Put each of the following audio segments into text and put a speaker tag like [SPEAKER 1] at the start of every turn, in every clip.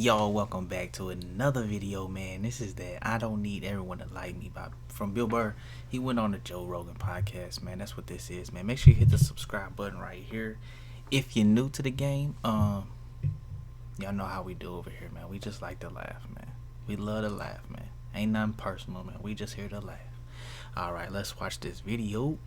[SPEAKER 1] Yo, welcome back to another video, man. This is that I Don't Need Everyone to Like Me from Bill Burr. He went on the Joe Rogan podcast, man. That's what this is, man. Make sure you hit the subscribe button right here. If you're new to the game, y'all know how we do over here, man. We just like to laugh, man. We love to laugh, man. Ain't nothing personal, man. We just here to laugh. Alright, let's watch this video.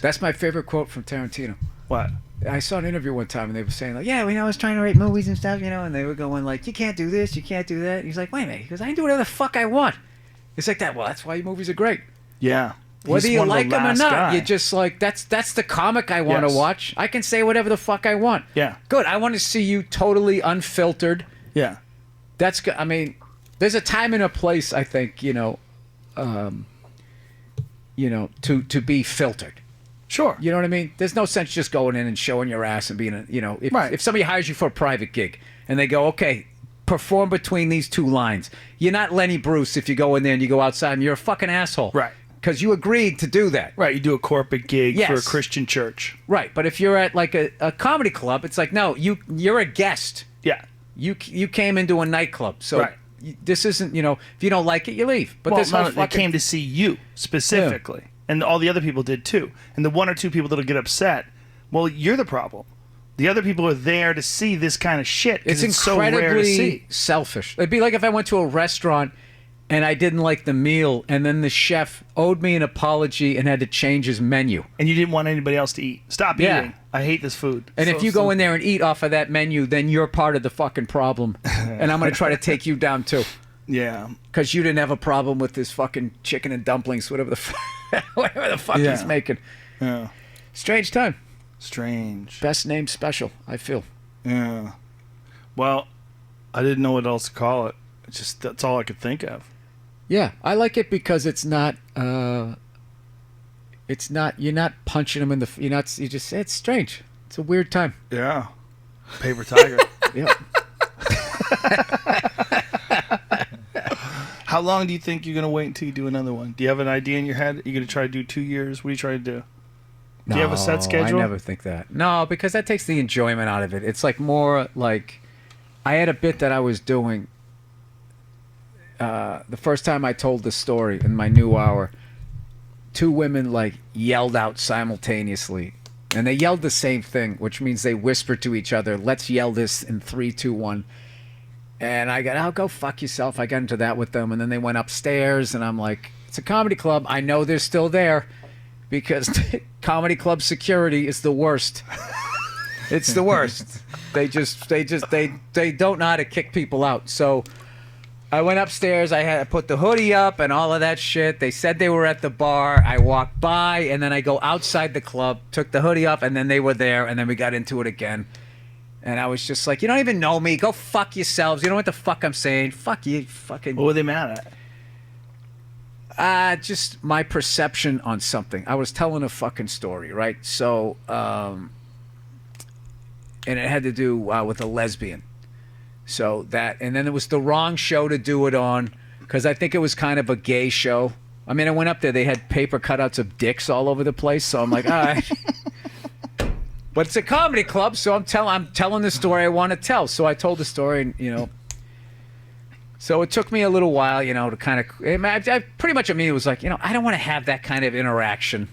[SPEAKER 2] That's my favorite quote from Tarantino.
[SPEAKER 3] What?
[SPEAKER 2] I saw an interview one time and they were saying like, yeah, I was trying to write movies and stuff, and they were going like, you can't do this, you can't do that. And he's like, wait a minute, he goes, I can do whatever the fuck I want. It's like that. Well, that's why your movies are great.
[SPEAKER 3] Yeah.
[SPEAKER 2] Whether you like them or not,
[SPEAKER 3] guy.
[SPEAKER 2] you're just like, that's the comic I want to watch. I can say whatever the fuck I want.
[SPEAKER 3] Yeah.
[SPEAKER 2] Good. I want to see you totally unfiltered. That's good. I mean, there's a time and a place, I think, to be filtered.
[SPEAKER 3] Sure.
[SPEAKER 2] You know what I mean? There's no sense just going in and showing your ass and being if somebody hires you for a private gig and they go, okay, perform between these two lines. You're not Lenny Bruce if you go in there and you go outside and you're a fucking asshole.
[SPEAKER 3] Right.
[SPEAKER 2] Because you agreed to do that.
[SPEAKER 3] Right. You do a corporate gig for a Christian church.
[SPEAKER 2] Right. But if you're at like a comedy club, it's like, no, you're a guest.
[SPEAKER 3] Yeah.
[SPEAKER 2] You came into a nightclub. So this isn't, if you don't like it, you leave. But
[SPEAKER 3] they came to see you specifically. Yeah. And all the other people did too. And the one or two people that'll get upset, well, you're the problem. The other people are there to see this kind of shit.
[SPEAKER 2] It's incredibly
[SPEAKER 3] so rare to see.
[SPEAKER 2] Selfish. It'd be like if I went to a restaurant and I didn't like the meal, and then the chef owed me an apology and had to change his menu.
[SPEAKER 3] And you didn't want anybody else to eat. Stop eating. I hate this food.
[SPEAKER 2] And if you go in there and eat off of that menu, then you're part of the fucking problem. And I'm going to try to take you down too.
[SPEAKER 3] Yeah.
[SPEAKER 2] Because you didn't have a problem with this fucking chicken and dumplings, whatever the fuck he's making.
[SPEAKER 3] Yeah.
[SPEAKER 2] Strange time.
[SPEAKER 3] Strange.
[SPEAKER 2] Best named special, I feel.
[SPEAKER 3] Yeah. Well, I didn't know what else to call it. It's just that's all I could think of.
[SPEAKER 2] Yeah, I like it because it's not you're not punching them in the you just it's strange. It's a weird time.
[SPEAKER 3] Yeah. Paper tiger.
[SPEAKER 2] Yeah.
[SPEAKER 3] How long do you think you're going to wait until you do another one? Do you have an idea in your head? Are you going to try to do 2 years? What are you trying to do? Do you have a set schedule?
[SPEAKER 2] I never think that. No, because that takes the enjoyment out of it. It's like more like I had a bit that I was doing the first time I told the story in my new hour. Two women like yelled out simultaneously. And they yelled the same thing, which means they whispered to each other, let's yell this in 3, 2, 1. And I got, oh, go fuck yourself. I got into that with them. And then they went upstairs, and I'm like, it's a comedy club. I know they're still there because comedy club security is the worst. It's the worst. They don't know how to kick people out. So I went upstairs. I put the hoodie up and all of that shit. They said they were at the bar. I walked by, and then I go outside the club, took the hoodie off, and then they were there, and then we got into it again. And I was just like, you don't even know me. Go fuck yourselves. You know what the fuck I'm saying. Fuck you, fucking...
[SPEAKER 3] What were they mad
[SPEAKER 2] at? Just my perception on something. I was telling a fucking story, right? So, and it had to do with a lesbian. So that, and then it was the wrong show to do it on, because I think it was kind of a gay show. I mean, I went up there, they had paper cutouts of dicks all over the place, so I'm like, all right. But it's a comedy club, so I'm telling the story I want to tell. So I told the story, and so it took me a little while, to kind of. I pretty much immediately was like, I don't want to have that kind of interaction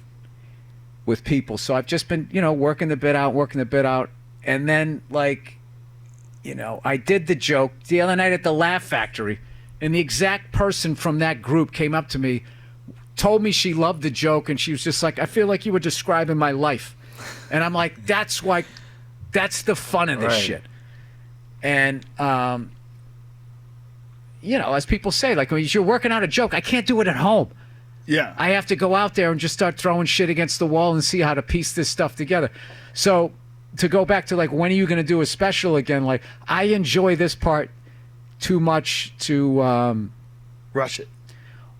[SPEAKER 2] with people. So I've just been, working the bit out, and then like, I did the joke the other night at the Laugh Factory, and the exact person from that group came up to me, told me she loved the joke, and she was just like, I feel like you were describing my life. And I'm like, that's the fun of this shit. And, as people say, like, when you're working out a joke, I can't do it at home.
[SPEAKER 3] Yeah.
[SPEAKER 2] I have to go out there and just start throwing shit against the wall and see how to piece this stuff together. So to go back to, like, when are you going to do a special again? Like, I enjoy this part too much to...
[SPEAKER 3] rush it.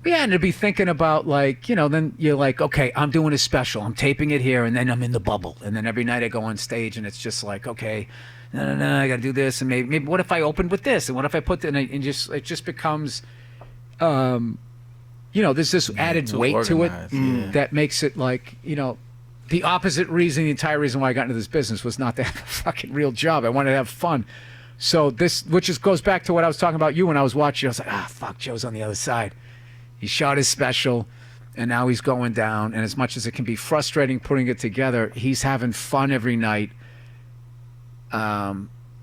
[SPEAKER 2] Yeah, and to be thinking about, like, then you're like, okay, I'm doing a special. I'm taping it here, and then I'm in the bubble. And then every night I go on stage, and it's just like, okay, no, I got to do this. And maybe what if I opened with this? And what if I put... And it just becomes... there's this added weight to it that makes it like, the opposite reason, the entire reason why I got into this business was not to have a fucking real job. I wanted to have fun. So this, which is goes back to what I was talking about you when I was watching. I was like, fuck, Joe's on the other side. He shot his special, and now he's going down. And as much as it can be frustrating putting it together, he's having fun every night.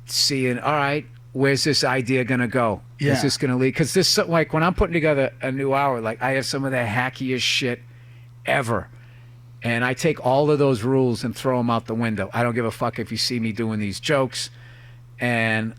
[SPEAKER 2] Seeing, all right, where's this idea gonna go?
[SPEAKER 3] Yeah.
[SPEAKER 2] Is this gonna lead? Because this, like, when I'm putting together a new hour, like, I have some of the hackiest shit ever. And I take all of those rules and throw them out the window. I don't give a fuck if you see me doing these jokes. And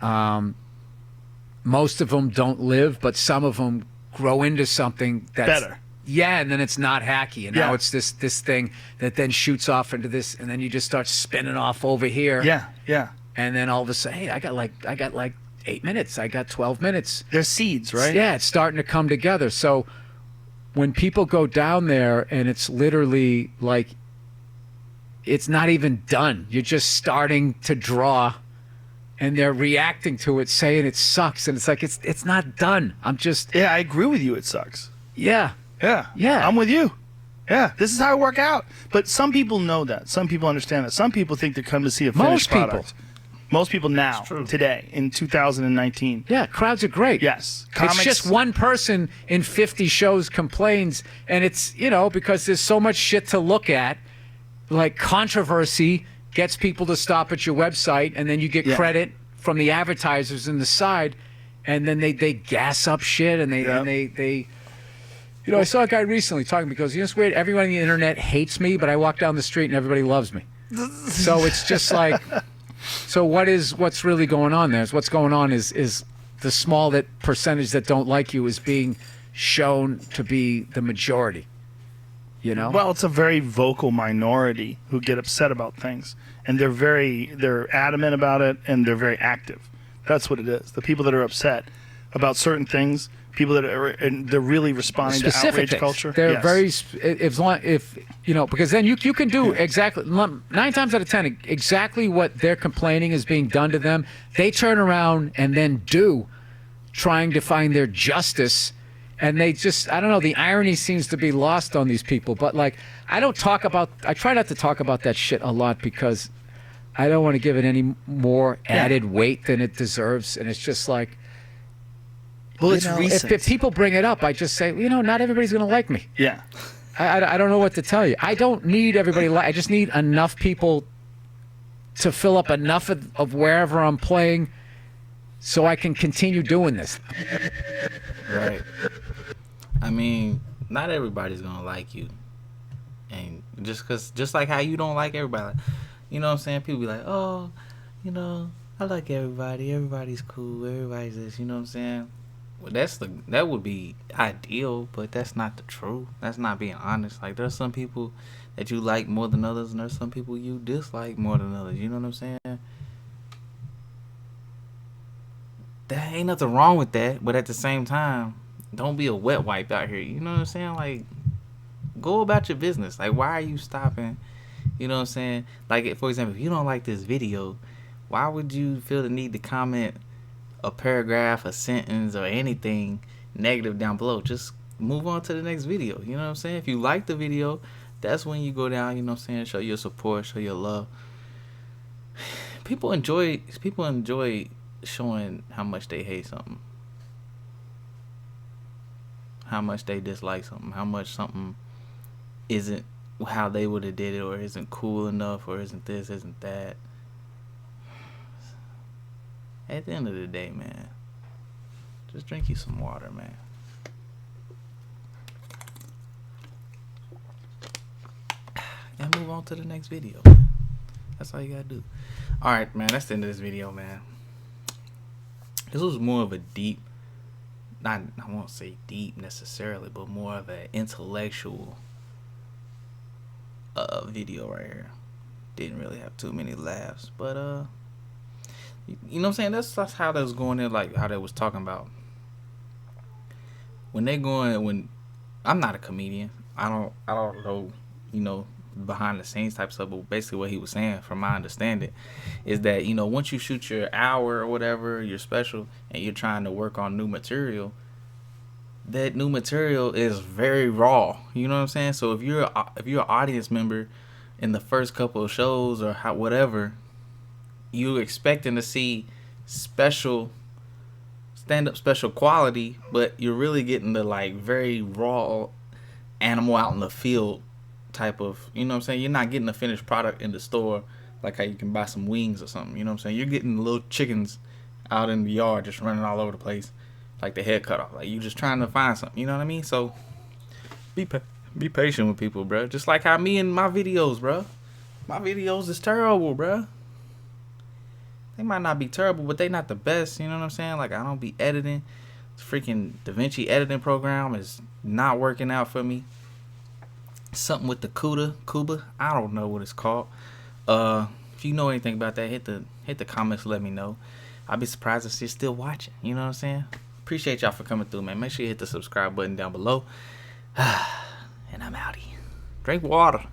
[SPEAKER 2] most of them don't live, but some of them grow into something that's
[SPEAKER 3] better.
[SPEAKER 2] Yeah, and then it's not hacky. And
[SPEAKER 3] Yeah.
[SPEAKER 2] now it's this thing that then shoots off into this, and then you just start spinning off over here.
[SPEAKER 3] Yeah, yeah.
[SPEAKER 2] And then all of a sudden, hey, I got like 8 minutes. I got 12 minutes.
[SPEAKER 3] They're seeds, right?
[SPEAKER 2] Yeah, it's starting to come together. So when people go down there and it's literally like, it's not even done. You're just starting to draw and they're reacting to it, saying it sucks. And it's like, it's not done. I'm just,
[SPEAKER 3] Yeah, I agree with you. It sucks.
[SPEAKER 2] yeah.
[SPEAKER 3] Yeah.
[SPEAKER 2] Yeah.
[SPEAKER 3] I'm with you. Yeah. This is how it work out. But some people know that. Some people understand that. Some people think they come to see a finished product. Most people now, today, in 2019.
[SPEAKER 2] Yeah, crowds are great.
[SPEAKER 3] Yes.
[SPEAKER 2] It's just one person in 50 shows complains, and it's, because there's so much shit to look at, like controversy gets people to stop at your website, and then you get credit from the advertisers in the side, and then they gas up shit, and they I saw a guy recently talking because, it's weird, everyone on the internet hates me, but I walk down the street and everybody loves me. So it's just like, so what's really going on there? What's going on is the small percentage that don't like you is being shown to be the majority.
[SPEAKER 3] Well, it's a very vocal minority who get upset about things, and they're adamant about it, and they're very active. That's what it is. The people that are upset about certain things, people that are, and they're really responding to outrage
[SPEAKER 2] things.
[SPEAKER 3] culture.
[SPEAKER 2] They're very, if because then you can do exactly 9 times out of 10 exactly what they're complaining is being done to them. They turn around and then trying to find their justice. And they just, I don't know, the irony seems to be lost on these people. But like, I try not to talk about that shit a lot because I don't want to give it any more added weight than it deserves. And it's just like,
[SPEAKER 3] well, it's recent.
[SPEAKER 2] If people bring it up, I just say, not everybody's going to like me.
[SPEAKER 3] Yeah.
[SPEAKER 2] I don't know what to tell you. I don't need everybody I just need enough people to fill up enough of wherever I'm playing so I can continue doing this.
[SPEAKER 1] Right. I mean, not everybody's gonna like you, and just like how you don't like everybody, like, you know what I'm saying? People be like, oh, I like everybody. Everybody's cool. Everybody's this. You know what I'm saying? Well, that would be ideal, but that's not the truth. That's not being honest. Like, there's some people that you like more than others, and there's some people you dislike more than others. You know what I'm saying? There ain't nothing wrong with that, but at the same time, don't be a wet wipe out here. You know what I'm saying? Like, go about your business. Like, why are you stopping? You know what I'm saying? Like, for example, if you don't like this video, why would you feel the need to comment a paragraph, a sentence, or anything negative down below? Just move on to the next video. You know what I'm saying? If you like the video, that's when you go down, you know what I'm saying, show your support, show your love. People enjoy showing how much they hate something, how much they dislike something, how much something isn't how they would have did it, or isn't cool enough, or isn't this, isn't that. At the end of the day, man, just drink you some water, man. And move on to the next video. That's all you gotta do. Alright, man, that's the end of this video, man. This was more of a deep, I won't say deep necessarily, but more of an intellectual video right here. Didn't really have too many laughs, but you know what I'm saying? That's how that was going in, like how they was talking about when I'm not a comedian. I don't know, behind the scenes type stuff, but basically what he was saying, from my understanding, is that, once you shoot your hour or whatever, your special, and you're trying to work on new material, that new material is very raw. You know what I'm saying? So if you're an audience member, in the first couple of shows or whatever, you expecting to see special stand-up special quality, but you're really getting the like very raw animal out in the field type of, you know what I'm saying? You're not getting a finished product in the store like how you can buy some wings or something, you know what I'm saying? You're getting little chickens out in the yard just running all over the place, like the head cut off. Like you just trying to find something, you know what I mean? So be patient with people, bro. Just like how me and my videos, bro. My videos is terrible, bro. They might not be terrible, but they not the best, you know what I'm saying? Like I don't be editing. This freaking DaVinci editing program is not working out for me. Something with the Cuba, I don't know what it's called. If you know anything about that, hit the comments, let me know. I'll be surprised if you're still watching, you know what I'm saying? Appreciate y'all for coming through, man. Make sure you hit the subscribe button down below. And I'm outie. Drink water.